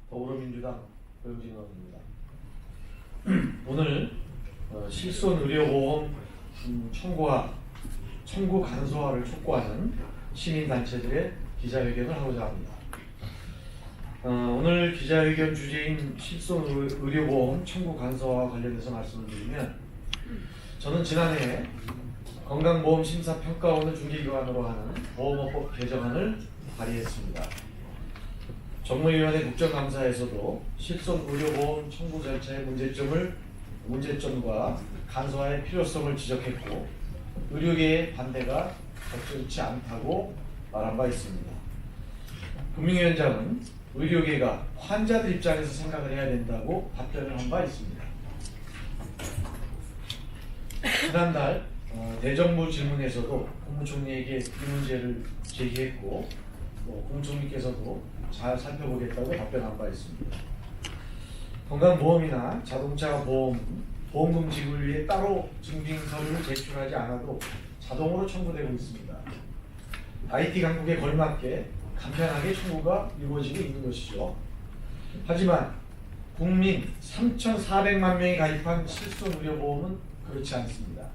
더불어민주당 고영진 의원입니다. 오늘 실손의료보험 청구 간소화를 촉구하는 시민단체들의 기자회견을 하고자 합니다. 오늘 기자회견 주제인 실손의료보험 청구 간소화와 관련해서 말씀을 드리면, 저는 지난해 건강보험심사평가원을 중개기관으로 하는 보험업법 개정안을 발의했습니다. 정무위원회 국정감사에서도 실손의료보험 청구 절차의 문제점과 간소화의 필요성을 지적했고, 의료계의 반대가 적절치 않다고 말한 바 있습니다. 금융위원장은 의료계가 환자들 입장에서 생각을 해야 된다고 답변을 한 바 있습니다. 지난달 대정부 질문에서도 국무총리에게 이 문제를 제기했고, 국무총리께서도 잘 살펴보겠다고 답변한 바 있습니다. 건강보험이나 자동차 보험금 지급을 위해 따로 증빙 서류를 제출하지 않아도 자동으로 청구되고 있습니다. IT 강국에 걸맞게 간편하게 청구가 이루어지고 있는 것이죠. 하지만 국민 3,400만 명이 가입한 실손의료보험은 그렇지 않습니다.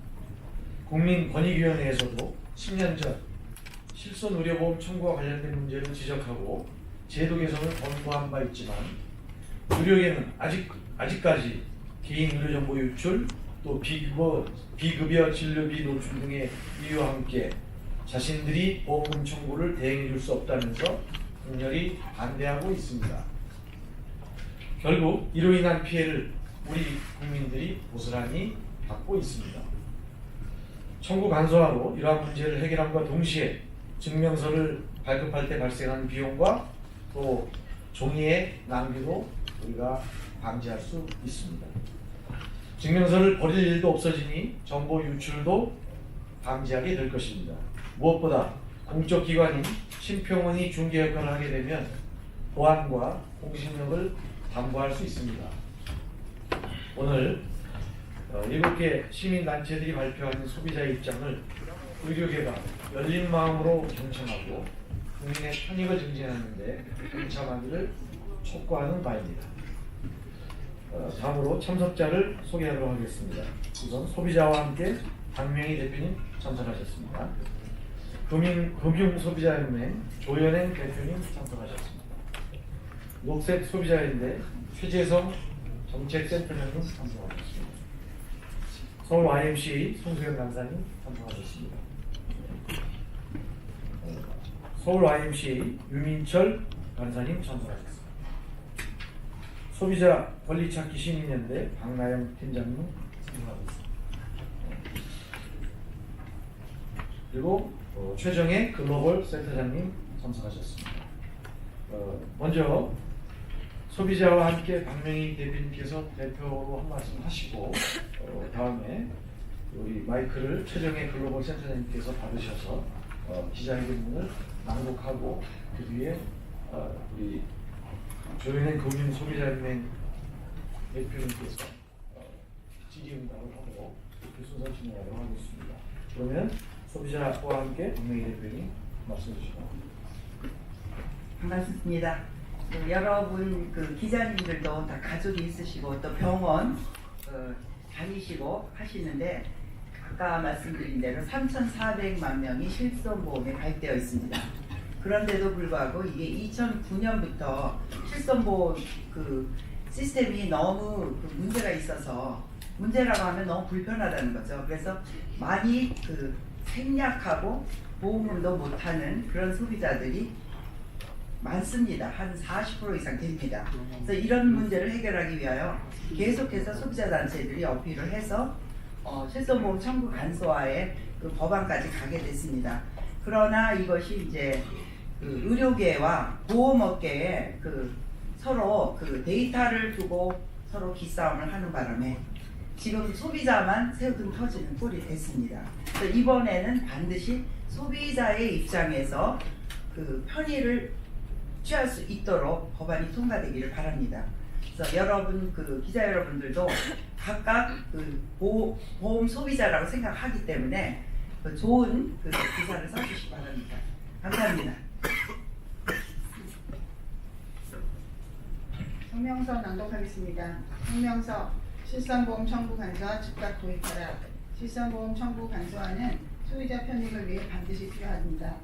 국민권익위원회에서도 10년 전 실손의료보험 청구와 관련된 문제를 지적하고 제도 개선을 권고한 바 있지만, 의료계는 아직까지 개인 의료정보 유출, 또 비급여 진료비 노출 등의 이유와 함께 자신들이 보험금 청구를 대행해 줄 수 없다면서 강렬히 반대하고 있습니다. 결국 이로 인한 피해를 우리 국민들이 고스란히 받고 있습니다. 청구 간소화로 이러한 문제를 해결함과 동시에 증명서를 발급할 때 발생하는 비용과 또 종이의 낭비도 우리가 방지할 수 있습니다. 증명서를 버릴 일도 없어지니 정보 유출도 방지하게 될 것입니다. 무엇보다 공적 기관인 심평원이 중개 역할을 하게 되면 보안과 공신력을 담보할 수 있습니다. 오늘 7개 시민단체들이 발표하는 소비자의 입장을 의료계가 열린 마음으로 경청하고 국민의 편익을 증진하는 데 동참하기를 촉구하는 바입니다. 다음으로 참석자를 소개하도록 하겠습니다. 우선 소비자와 함께 박명희 대표님 참석하셨습니다. 금융소비자연맹 조현행 대표님 참석하셨습니다. 녹색소비자연대 최재성 정책센터장님 참석하셨습니다. 서울 YMCA 송수현 간사님 참석하셨습니다. 서울 YMCA 유민철 간사님 참석하셨습니다. 소비자 권리찾기 시민연대 박나영 팀장님 참석하셨습니다. 그리고 최정혜 글로벌 센터장님 참석하셨습니다. 먼저 소비자와 함께 박명희 대표님께서 대표로 한 말씀 하시고, 다음에 우리 마이크를 최정혜 글로벌 센터장님께서 받으셔서 기자회견문을 낭독하고, 그 뒤에 우리 조현행 금융소비자연맹 대표님께서 질의응답을 하고 그 순서 진행하도록 하겠습니다. 그러면 소비자와 함께 박명희 대표님 말씀해 주시기 바랍니다. 반갑습니다. 네, 여러분 기자님들도 다 가족이 있으시고 또 병원 다니시고 하시는데, 아까 말씀드린 대로 3,400만 명이 실손보험에 가입되어 있습니다. 그런데도 불구하고 이게 2009년부터 실손보험 시스템이 너무 문제가 있어서, 문제라고 하면 너무 불편하다는 거죠. 그래서 많이 생략하고 보험금도 못하는 그런 소비자들이 많습니다. 한 40% 이상 됩니다. 그래서 이런 문제를 해결하기 위하여 계속해서 소비자단체들이 어필을 해서 실손보험 청구 간소화의 법안까지 가게 됐습니다. 그러나 이것이 이제 의료계와 보험업계에 서로 데이터를 두고 서로 기싸움을 하는 바람에 지금 소비자만 새우등 터지는 꼴이 됐습니다. 그래서 이번에는 반드시 소비자의 입장에서 편의를 취할 수 있도록 법안이 통과되기를 바랍니다. 그래서 여러분 기자 여러분들도 각각 보험 소비자라고 생각하기 때문에 좋은 기사를 써주시기 바랍니다. 감사합니다. 성명서 낭독하겠습니다. 성명서 실손보험 청구 간소화 즉각 도입하라. 실손보험 청구 간소화는 소비자 편익을 위해 반드시 필요합니다.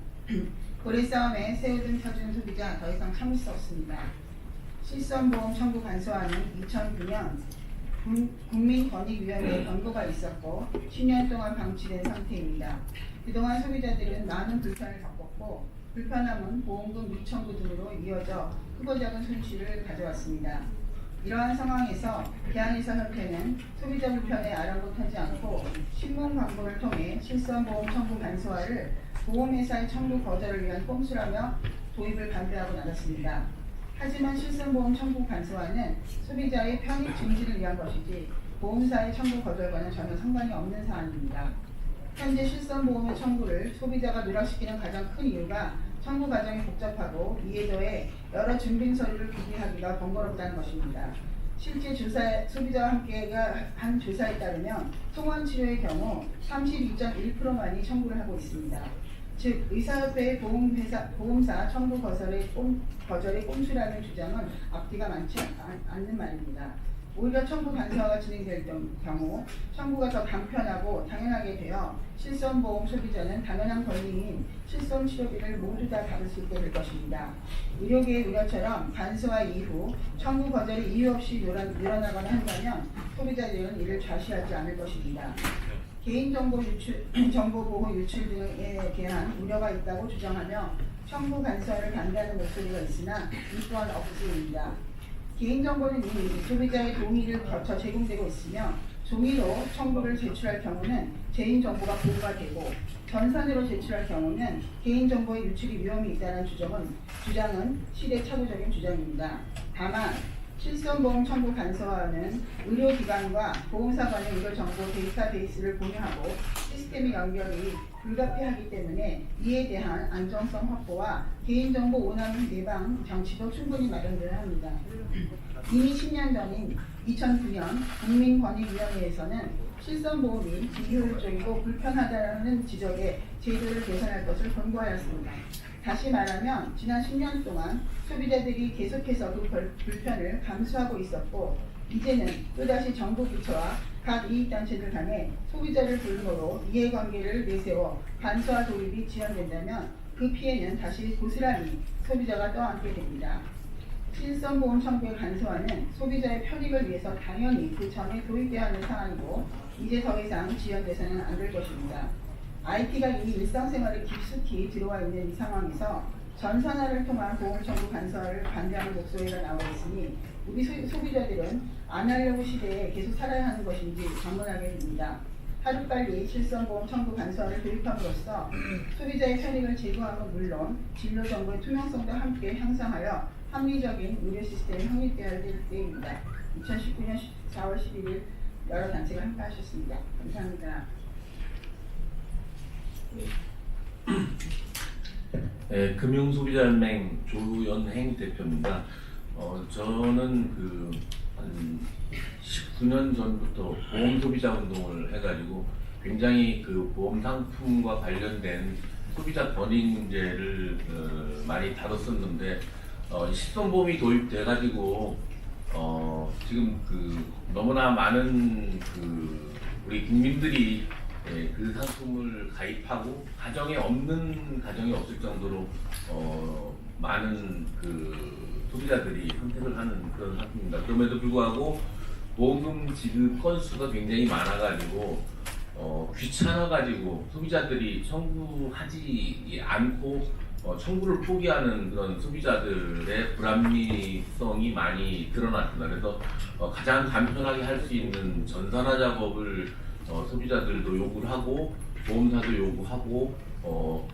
고리 싸움에 새우 등 터준 소비자 더 이상 참을 수 없습니다. 실손보험 청구 간소화는 2009년 국민권익위원회 권고가 있었고 10년 동안 방치된 상태입니다. 그동안 소비자들은 많은 불편을 겪었고 불편함은 보험금 미청구 등으로 이어져 크고 작은 손실을 가져왔습니다. 이러한 상황에서 대한의사협회는 소비자 불편에 아랑곳하지 않고 신문 광고를 통해 실손보험 청구 간소화를 보험회사의 청구 거절을 위한 꼼수라며 도입을 반대하고 나갔습니다. 하지만 실손보험 청구 간소화는 소비자의 편익 증진을 위한 것이지 보험사의 청구 거절과는 전혀 상관이 없는 사안입니다. 현재 실손보험의 청구를 소비자가 누락시키는 가장 큰 이유가 청구 과정이 복잡하고 이에 더해 여러 증빙 서류를 구비하기가 번거롭다는 것입니다. 실제 소비자와 함께 한 조사에 따르면 통원치료의 경우 32.1%만이 청구를 하고 있습니다. 즉 의사협회의 보험사 청구 거절의 꼼수라는 주장은 앞뒤가 많지 않는 말입니다. 오히려 청구 간소화가 진행될 경우 청구가 더 간편하고 당연하게 되어 실손보험 소비자는 당연한 권리인 실손 치료비를 모두 다 받을 수 있게 될 것입니다. 의료계의 우려처럼 간소화 이후 청구 거절이 이유 없이 늘어나거나 한다면 소비자들은 이를 좌시하지 않을 것입니다. 개인정보 정보보호 유출 등에 대한 우려가 있다고 주장하며 청구 간소화를 반대하는 목소리가 있으나 이 또한 억지입니다. 개인정보는 이미 소비자의 동의를 거쳐 제공되고 있으며 종이로 청구를 제출할 경우는 개인정보가 보호가 되고 전산으로 제출할 경우는 개인정보의 유출이 위험이 있다는 주장은 시대착오적인 주장입니다. 다만 실손보험 청구 간소화는 의료기관과 보험사 간의 의료정보 데이터베이스를 공유하고 시스템의 연결이 불가피하기 때문에 이에 대한 안정성 확보와 개인정보 오남 예방 장치도 충분히 마련되어야 합니다. 이미 10년 전인 2009년 국민권익위원회에서는 실손보험이 비효율적이고 불편하다는 지적에 제도를 개선할 것을 권고하였습니다. 다시 말하면 지난 10년 동안 소비자들이 계속해서 그 불편을 감수하고 있었고 이제는 또다시 정부 부처와 각 이익단체들 간에 소비자를 불모로 이해관계를 내세워 간소화 도입이 지연된다면 그 피해는 다시 고스란히 소비자가 떠안게 됩니다. 실손보험 청구의 간소화는 소비자의 편익을 위해서 당연히 그 전에 도입돼야 하는 사안이고 이제 더 이상 지연돼서는 안 될 것입니다. IT가 이미 일상생활에 깊숙이 들어와 있는 이 상황에서 전산화를 통한 보험 청구 간소화를 반대하는 목소리가 나오고 있으니 우리 소비자들은 안 하려고 시대에 계속 살아야 하는 것인지 반문하게 됩니다. 하루빨리 실손보험 청구 간소화를 도입함으로써 소비자의 편익을 제고함은 물론 진료 정보의 투명성도 함께 향상하여 합리적인 의료 시스템이 확립되어야 될 때입니다. 2019년 4월 11일 여러 단체가 함께 하셨습니다. 감사합니다. 네, 금융소비자연맹 조연행 대표입니다. 저는 한 19년 전부터 보험소비자 운동을 해가지고 굉장히 그 보험 상품과 관련된 소비자 권익 문제를 많이 다뤘었는데 실손보험이 도입돼가지고 지금 너무나 많은 우리 국민들이 그 상품을 가입하고 가정에 없을 정도로 많은 소비자들이 선택을 하는 그런 상품입니다. 그럼에도 불구하고 보험금 지급 건수가 굉장히 많아가지고 귀찮아가지고 소비자들이 청구하지 않고 청구를 포기하는 그런 소비자들의 불합리성이 많이 드러났습니다. 그래서 가장 간편하게 할 수 있는 전산화 작업을 소비자들도 요구를 하고 보험사도 요구하고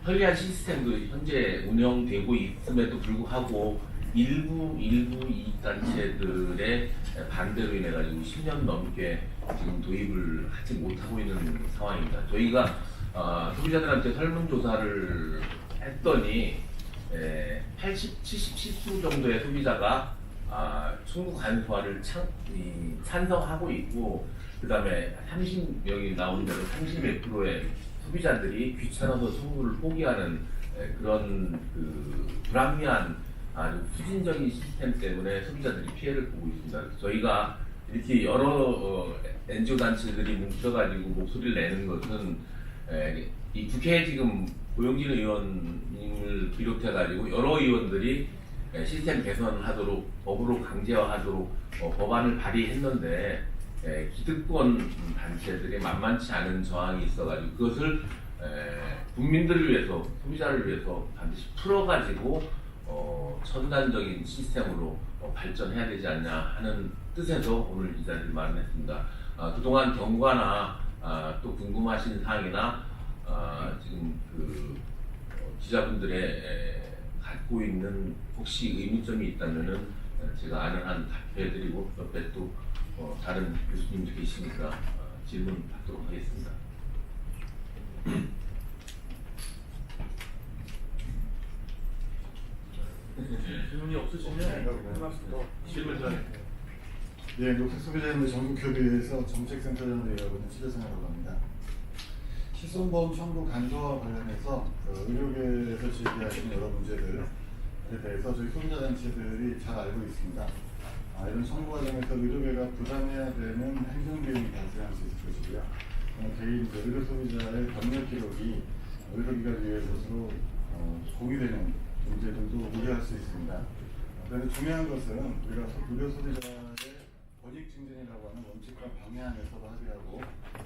편리한 시스템도 현재 운영되고 있음에도 불구하고 일부 이익단체들의 반대로 인해 가지고 10년 넘게 지금 도입을 하지 못하고 있는 상황입니다. 저희가 소비자들한테 설문조사를 했더니 77% 정도의 소비자가 청구 간소화를 찬성하고 있고 그 다음에 여기 나온 대로 30몇 프로의 소비자들이 귀찮아서 청구를 포기하는 그런 불합리한 아주 후진적인 시스템 때문에 소비자들이 피해를 보고 있습니다. 저희가 이렇게 여러 NGO 단체들이 뭉쳐가지고 목소리를 내는 것은 이 국회에 지금 고용진 의원님을 비롯해가지고 여러 의원들이 시스템 개선하도록 법으로 강제화하도록 법안을 발의했는데 기득권 단체들이 만만치 않은 저항이 있어가지고 그것을 국민들을 위해서 소비자를 위해서 반드시 풀어가지고 첨단적인 시스템으로 발전해야 되지 않냐 하는 뜻에서 오늘 이 자리를 마련했습니다. 그동안 경과나 또 궁금하신 사항이나 지금 그 기자분들의 갖고 있는 혹시 의문점이 있다면은 제가 아는 한 답변해드리고 옆에 또 다른 교수님도 계시니까 질문 받도록 하겠습니다. 질문이 없으시면 한 말씀 더 질문 전에. 예, 녹색 소비자인들 전국협의회에서 정책센터장으로 일하고 있는 최재성이라고 합니다. 실손보험 청구 간소화 관련해서 의료계에서 제기하시는 여러 문제들에 대해서 저희 소비자단체들이 잘 알고 있습니다. 이런 청구 과정에서 의료계가 부담해야 되는 행정비용이 발생할 수 있을 것이고요. 개인 의료 소비자의 병력 기록이 의료기관 위에서로 공유되는 문제들도 우려할 수 있습니다. 그런데 중요한 것은 우리가 의료 소비자의 권익 증진이라고 하는 원칙과 방향에서도 합의하고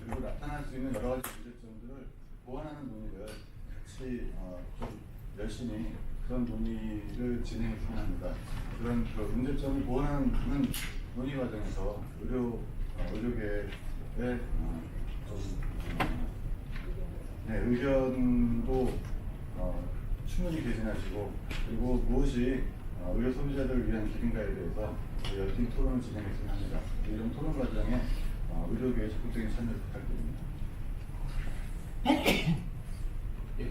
그리고 나타날 수 있는 여러 가지 문제점들을 보완하는 논의를 같이 좀 열심히 그런 논의를 진행했으면 합니다. 그런 그 문제점을 보완하는 논의 과정에서 의료계의 의견도 충분히 개진하시고 그리고 무엇이 의료 소비자들을 위한 길인가에 대해서 열띤 토론을 진행했으면 합니다. 이런 토론 과정에 의료계의 적극적인 참여를 부탁드립니다.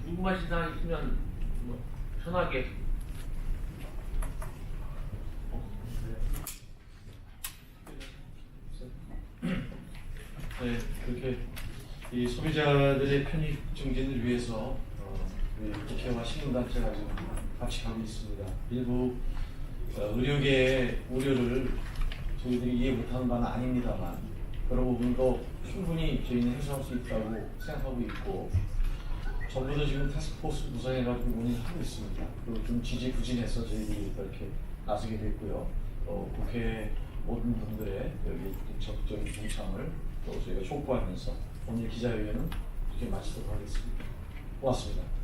궁금하신 사항 있으면 편하게. 네, 그렇게 이 소비자들의 편익 증진을 위해서 우리 국회와 시민단체가 지금 같이 가고 있습니다. 일부 의료계의 우려를 저희들이 이해 못하는 바는 아닙니다만 그런 부분도 충분히 저희는 해소할 수 있다고 생각하고 있고 정부도 지금 타스크포스 구성해가지고 논의를 하고 있습니다. 그리고 좀 지지부진해서 저희들이 이렇게 나서게 됐고요. 국회 모든 분들의 여기 적극적인 동참을 또 저희가 촉구하면서 오늘 기자회견은 이렇게 마치도록 하겠습니다. 고맙습니다.